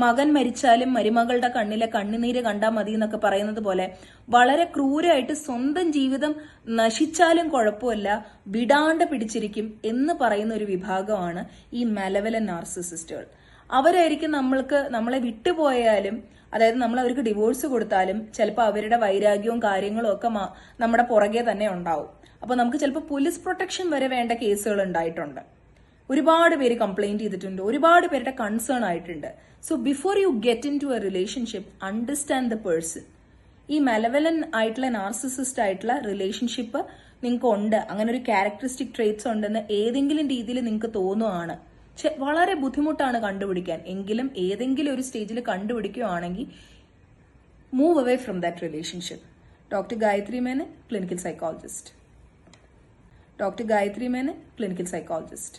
മകൻ മരിച്ചാലും മരുമകളുടെ കണ്ണിലെ കണ്ണുനീര് കണ്ടാൽ മതി എന്നൊക്കെ പറയുന്നത് പോലെ വളരെ ക്രൂരമായിട്ട് സ്വന്തം ജീവിതം നശിച്ചാലും കുഴപ്പമില്ല, വിടാണ്ട് പിടിച്ചിരിക്കും എന്ന് പറയുന്ന ഒരു വിഭാഗമാണ് ഈ മലവലൻ നാർസിസിസ്റ്റുകൾ. അവരായിരിക്കും നമ്മളെ വിട്ടുപോയാലും, അതായത് നമ്മൾ അവർക്ക് ഡിവോഴ്സ് കൊടുത്താലും ചിലപ്പോൾ അവരുടെ വൈരാഗ്യവും കാര്യങ്ങളും ഒക്കെ നമ്മുടെ പുറകെ തന്നെ ഉണ്ടാവും. അപ്പൊ നമുക്ക് ചിലപ്പോൾ പോലീസ് പ്രൊട്ടക്ഷൻ വരെ വേണ്ട കേസുകൾ ഉണ്ടായിട്ടുണ്ട്. ഒരുപാട് പേര് കംപ്ലൈന്റ് ചെയ്തിട്ടുണ്ട്, ഒരുപാട് പേരുടെ കൺസേൺ ആയിട്ടുണ്ട്. So before you get into a relationship, understand the person. ഈ മലവലൻ ആയിട്ടുള്ള നാർസിസിസ്റ്റ് ആയിട്ടുള്ള റിലേഷൻഷിപ്പ് നിങ്ങൾക്ക് ഉണ്ട്, അങ്ങനെ ഒരു ക്യാരക്ടറിസ്റ്റിക് ട്രേറ്റ്സ് ഉണ്ടെന്ന് ഏതെങ്കിലും രീതിയിൽ നിങ്ങൾക്ക് തോന്നുവാണ്, വളരെ ബുദ്ധിമുട്ടാണ് കണ്ടുപിടിക്കാൻ, എങ്കിലും ഏതെങ്കിലും ഒരു സ്റ്റേജിൽ കണ്ടുപിടിക്കുകയാണെങ്കിൽ move away from that relationship. Doctor Gayathri Menon, clinical psychologist.